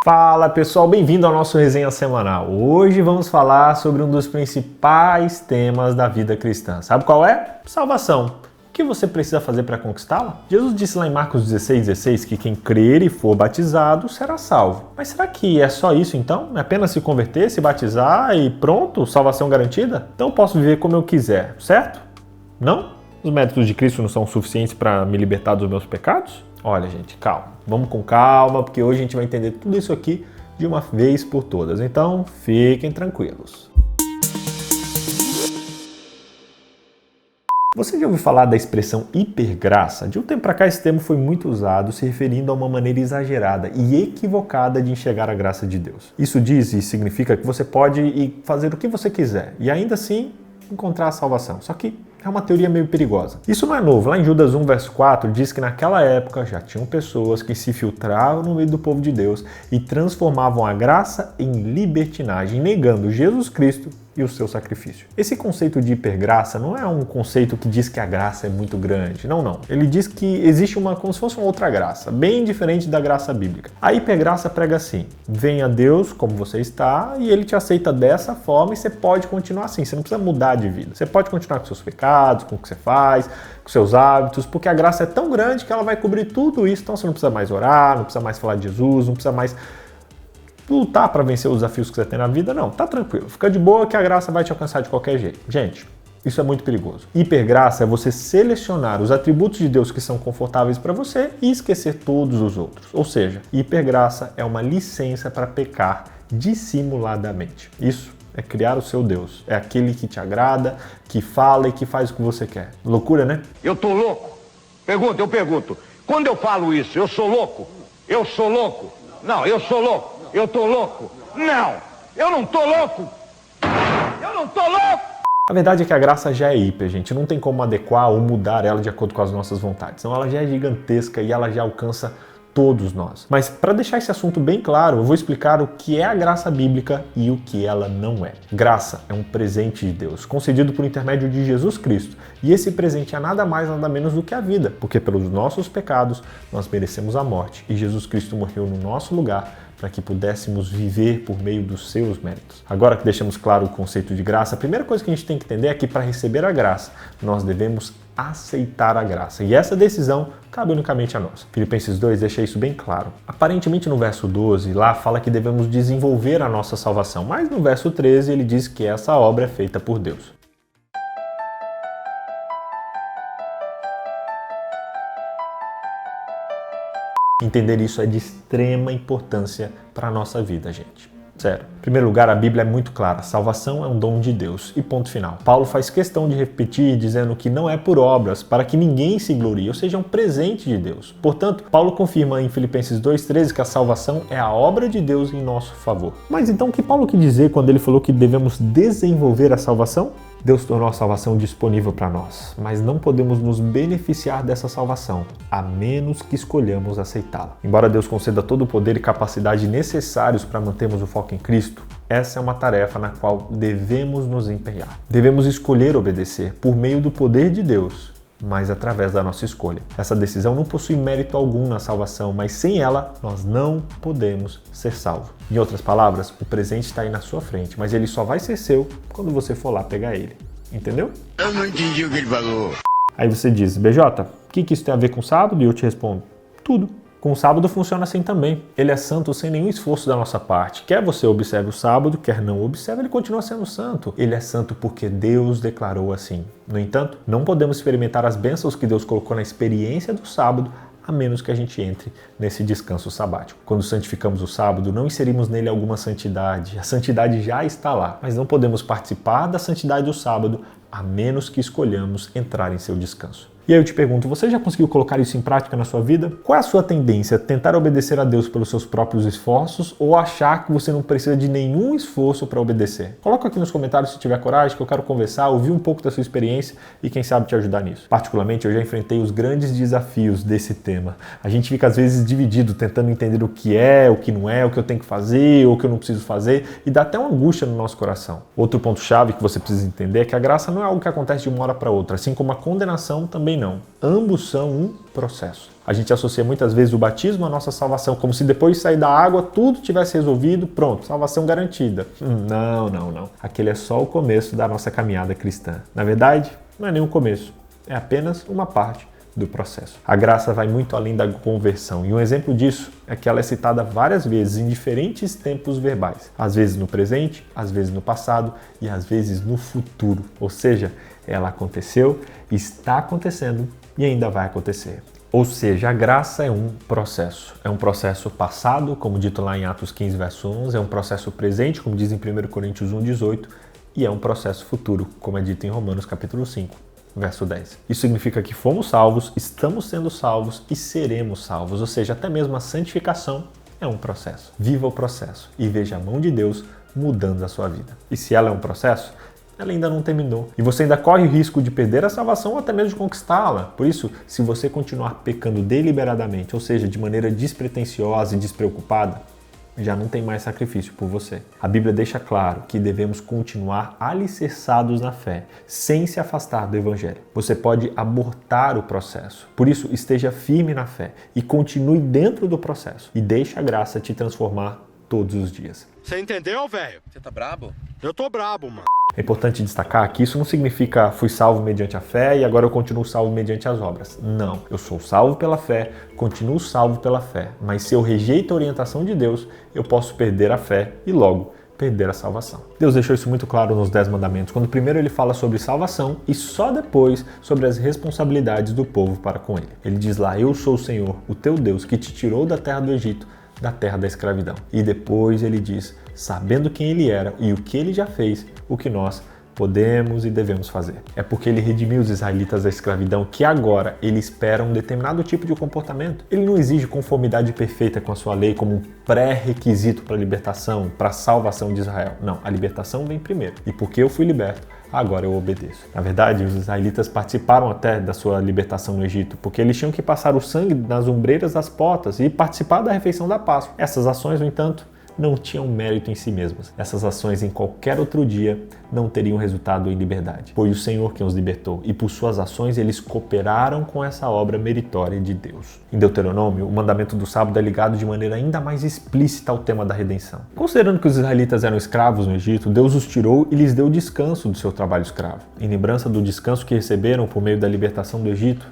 Fala pessoal, bem-vindo ao nosso resenha semanal. Hoje vamos falar sobre um dos principais temas da vida cristã. Sabe qual é? Salvação. O que você precisa fazer para conquistá-la? Jesus disse lá em Marcos 16:16 que quem crer e for batizado será salvo. Mas será que é só isso então? É apenas se converter, se batizar e pronto, salvação garantida? Então eu posso viver como eu quiser, certo? Não? Os méritos de Cristo não são suficientes para me libertar dos meus pecados? Olha, gente, calma. Vamos com calma, porque hoje a gente vai entender tudo isso aqui de uma vez por todas. Então, fiquem tranquilos. Você já ouviu falar da expressão hipergraça? De um tempo para cá, esse termo foi muito usado, se referindo a uma maneira exagerada e equivocada de enxergar a graça de Deus. Isso diz e significa que você pode fazer o que você quiser e ainda assim encontrar a salvação. Só que é uma teoria meio perigosa. Isso não é novo. Lá em Judas 1, verso 4, diz que naquela época já tinham pessoas que se filtravam no meio do povo de Deus e transformavam a graça em libertinagem, negando Jesus Cristo e o seu sacrifício. Esse conceito de hipergraça não é um conceito que diz que a graça é muito grande. Não. Ele diz que existe como se fosse uma outra graça, bem diferente da graça bíblica. A hipergraça prega assim: venha a Deus como você está e Ele te aceita dessa forma e você pode continuar assim. Você não precisa mudar de vida. Você pode continuar com seus pecados, com o que você faz, com seus hábitos, porque a graça é tão grande que ela vai cobrir tudo isso. Então você não precisa mais orar, não precisa mais falar de Jesus, não precisa mais lutar para vencer os desafios que você tem na vida, não. Tá tranquilo, fica de boa que a graça vai te alcançar de qualquer jeito. Gente, isso é muito perigoso. Hipergraça é você selecionar os atributos de Deus que são confortáveis para você e esquecer todos os outros. Ou seja, hipergraça é uma licença para pecar dissimuladamente. Isso é criar o seu Deus. É aquele que te agrada, que fala e que faz o que você quer. Loucura, né? Eu tô louco? Eu pergunto. Quando eu falo isso, eu sou louco? Eu sou louco? Não, eu sou louco. Eu tô louco? Não, eu não tô louco. Eu não tô louco. A verdade é que a graça já é hiper, gente. Não tem como adequar ou mudar ela de acordo com as nossas vontades. Então ela já é gigantesca e ela já alcança todos nós. Mas para deixar esse assunto bem claro, eu vou explicar o que é a graça bíblica e o que ela não é. Graça é um presente de Deus, concedido por intermédio de Jesus Cristo. E esse presente é nada mais, nada menos do que a vida, porque pelos nossos pecados nós merecemos a morte e Jesus Cristo morreu no nosso lugar para que pudéssemos viver por meio dos seus méritos. Agora que deixamos claro o conceito de graça, a primeira coisa que a gente tem que entender é que para receber a graça, nós devemos aceitar a graça. E essa decisão cabe unicamente a nós. Filipenses 2 deixa isso bem claro. Aparentemente no verso 12, lá fala que devemos desenvolver a nossa salvação, mas no verso 13 ele diz que essa obra é feita por Deus. Entender isso é de extrema importância para a nossa vida, gente. Sério. Em primeiro lugar, a Bíblia é muito clara. Salvação é um dom de Deus. E ponto final. Paulo faz questão de repetir, dizendo que não é por obras, para que ninguém se glorie, ou seja, é um presente de Deus. Portanto, Paulo confirma em Filipenses 2,13 que a salvação é a obra de Deus em nosso favor. Mas então, o que Paulo quis dizer quando ele falou que devemos desenvolver a salvação? Deus tornou a salvação disponível para nós, mas não podemos nos beneficiar dessa salvação, a menos que escolhamos aceitá-la. Embora Deus conceda todo o poder e capacidade necessários para mantermos o foco em Cristo, essa é uma tarefa na qual devemos nos empenhar. Devemos escolher obedecer por meio do poder de Deus, mas através da nossa escolha. Essa decisão não possui mérito algum na salvação, mas sem ela, nós não podemos ser salvos. Em outras palavras, o presente está aí na sua frente, mas ele só vai ser seu quando você for lá pegar ele. Entendeu? Eu não entendi o que ele falou. Aí você diz, BJ, o que isso tem a ver com sábado? E eu te respondo, tudo. Com o sábado funciona assim também. Ele é santo sem nenhum esforço da nossa parte. Quer você observe o sábado, quer não observe, ele continua sendo santo. Ele é santo porque Deus declarou assim. No entanto, não podemos experimentar as bênçãos que Deus colocou na experiência do sábado, a menos que a gente entre nesse descanso sabático. Quando santificamos o sábado, não inserimos nele alguma santidade. A santidade já está lá, mas não podemos participar da santidade do sábado, a menos que escolhamos entrar em seu descanso. E aí eu te pergunto, você já conseguiu colocar isso em prática na sua vida? Qual é a sua tendência? Tentar obedecer a Deus pelos seus próprios esforços ou achar que você não precisa de nenhum esforço para obedecer? Coloca aqui nos comentários se tiver coragem, que eu quero conversar, ouvir um pouco da sua experiência e quem sabe te ajudar nisso. Particularmente, eu já enfrentei os grandes desafios desse tema. A gente fica às vezes dividido, tentando entender o que é, o que não é, o que eu tenho que fazer, ou o que eu não preciso fazer, e dá até uma angústia no nosso coração. Outro ponto-chave que você precisa entender é que a graça não é algo que acontece de uma hora para outra, assim como a condenação também também não. Ambos são um processo. A gente associa muitas vezes o batismo à nossa salvação, como se depois de sair da água tudo tivesse resolvido, pronto, salvação garantida. Não. Aquele é só o começo da nossa caminhada cristã. Na verdade, não é nenhum começo, é apenas uma parte do processo. A graça vai muito além da conversão, e um exemplo disso é que ela é citada várias vezes em diferentes tempos verbais, às vezes no presente, às vezes no passado e às vezes no futuro. Ou seja, ela aconteceu, está acontecendo e ainda vai acontecer. Ou seja, a graça é um processo. É um processo passado, como dito lá em Atos 15, verso 11, é um processo presente, como diz em 1 Coríntios 1, 18, e é um processo futuro, como é dito em Romanos capítulo 5. Verso 10. Isso significa que fomos salvos, estamos sendo salvos e seremos salvos. Ou seja, até mesmo a santificação é um processo. Viva o processo e veja a mão de Deus mudando a sua vida. E se ela é um processo, ela ainda não terminou. E você ainda corre o risco de perder a salvação ou até mesmo de conquistá-la. Por isso, se você continuar pecando deliberadamente, ou seja, de maneira despretensiosa e despreocupada, já não tem mais sacrifício por você. A Bíblia deixa claro que devemos continuar alicerçados na fé, sem se afastar do Evangelho. Você pode abortar o processo. Por isso, esteja firme na fé e continue dentro do processo. E deixe a graça te transformar todos os dias. Você entendeu, velho? Você tá brabo? Eu tô brabo, mano. É importante destacar que isso não significa fui salvo mediante a fé e agora eu continuo salvo mediante as obras. Não, eu sou salvo pela fé, continuo salvo pela fé, mas se eu rejeito a orientação de Deus, eu posso perder a fé e logo perder a salvação. Deus deixou isso muito claro nos 10 mandamentos, quando primeiro ele fala sobre salvação e só depois sobre as responsabilidades do povo para com ele. Ele diz lá, eu sou o Senhor, o teu Deus, que te tirou da terra do Egito, da terra da escravidão. E depois ele diz, sabendo quem ele era e o que ele já fez, o que nós podemos e devemos fazer. É porque ele redimiu os israelitas da escravidão que agora ele espera um determinado tipo de comportamento. Ele não exige conformidade perfeita com a sua lei como um pré-requisito para a libertação, para a salvação de Israel. Não, a libertação vem primeiro. E porque eu fui liberto, agora eu obedeço. Na verdade, os israelitas participaram até da sua libertação no Egito, porque eles tinham que passar o sangue nas ombreiras das portas e participar da refeição da Páscoa. Essas ações, no entanto, não tinham mérito em si mesmas. Essas ações em qualquer outro dia não teriam resultado em liberdade. Foi o Senhor quem os libertou e por suas ações eles cooperaram com essa obra meritória de Deus. Em Deuteronômio, o mandamento do sábado é ligado de maneira ainda mais explícita ao tema da redenção. Considerando que os israelitas eram escravos no Egito, Deus os tirou e lhes deu descanso do seu trabalho escravo. Em lembrança do descanso que receberam por meio da libertação do Egito,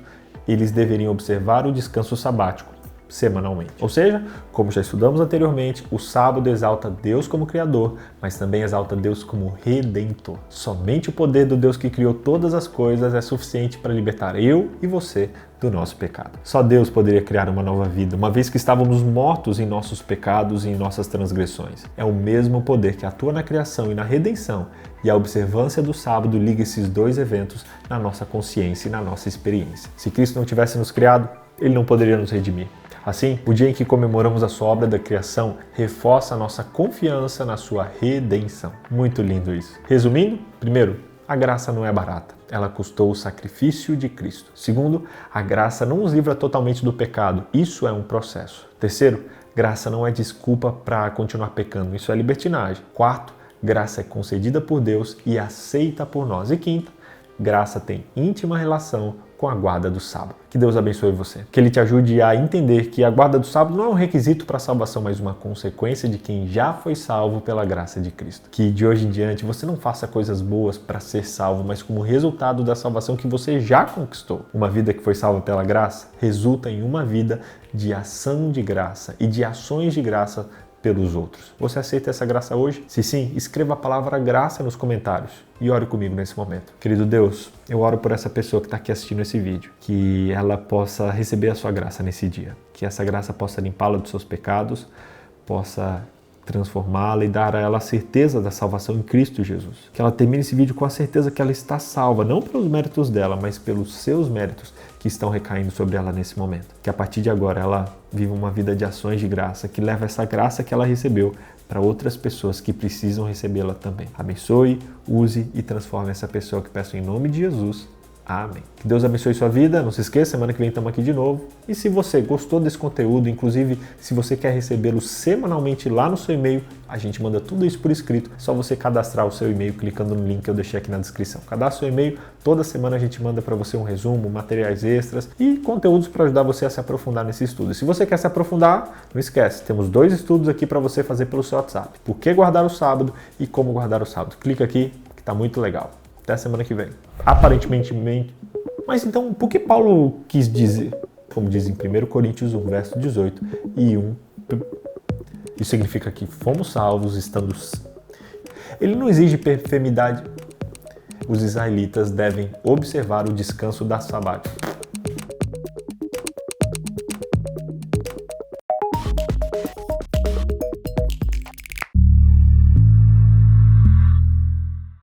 eles deveriam observar o descanso sabático semanalmente. Ou seja, como já estudamos anteriormente, o sábado exalta Deus como Criador, mas também exalta Deus como Redentor. Somente o poder do Deus que criou todas as coisas é suficiente para libertar eu e você do nosso pecado. Só Deus poderia criar uma nova vida, uma vez que estávamos mortos em nossos pecados e em nossas transgressões. É o mesmo poder que atua na criação e na redenção, e a observância do sábado liga esses dois eventos na nossa consciência e na nossa experiência. Se Cristo não tivesse nos criado, Ele não poderia nos redimir. Assim, o dia em que comemoramos a sua obra da criação reforça a nossa confiança na sua redenção. Muito lindo isso. Resumindo, primeiro, a graça não é barata. Ela custou o sacrifício de Cristo. Segundo, a graça não nos livra totalmente do pecado. Isso é um processo. Terceiro, graça não é desculpa para continuar pecando. Isso é libertinagem. Quarto, graça é concedida por Deus e aceita por nós. E quinto, graça tem íntima relação com a guarda do sábado. Que Deus abençoe você. Que Ele te ajude a entender que a guarda do sábado não é um requisito para a salvação, mas uma consequência de quem já foi salvo pela graça de Cristo. Que de hoje em diante você não faça coisas boas para ser salvo, mas como resultado da salvação que você já conquistou. Uma vida que foi salva pela graça resulta em uma vida de ação de graça e de ações de graça pelos outros. Você aceita essa graça hoje? Se sim, escreva a palavra graça nos comentários e ore comigo nesse momento. Querido Deus, eu oro por essa pessoa que está aqui assistindo esse vídeo, que ela possa receber a sua graça nesse dia, que essa graça possa limpá-la dos seus pecados, possa transformá-la e dar a ela a certeza da salvação em Cristo Jesus. Que ela termine esse vídeo com a certeza que ela está salva, não pelos méritos dela, mas pelos seus méritos que estão recaindo sobre ela nesse momento. Que a partir de agora ela viva uma vida de ações de graça, que leva essa graça que ela recebeu para outras pessoas que precisam recebê-la também. Abençoe, use e transforme essa pessoa que peço em nome de Jesus. Amém. Que Deus abençoe sua vida. Não se esqueça, semana que vem estamos aqui de novo. E se você gostou desse conteúdo, inclusive se você quer recebê-lo semanalmente lá no seu e-mail, a gente manda tudo isso por escrito. É só você cadastrar o seu e-mail clicando no link que eu deixei aqui na descrição. Cadastre seu e-mail, toda semana a gente manda para você um resumo, materiais extras e conteúdos para ajudar você a se aprofundar nesse estudo. E se você quer se aprofundar, não esquece, temos 2 estudos aqui para você fazer pelo seu WhatsApp. Por que guardar o sábado e como guardar o sábado. Clica aqui que tá muito legal. Até semana que vem. Aparentemente, mas então, por que Paulo quis dizer, como diz em 1 Coríntios 1, verso 18 e 1, isso significa que fomos salvos estando... Ele não exige enfermidade. Os israelitas devem observar o descanso da sabática.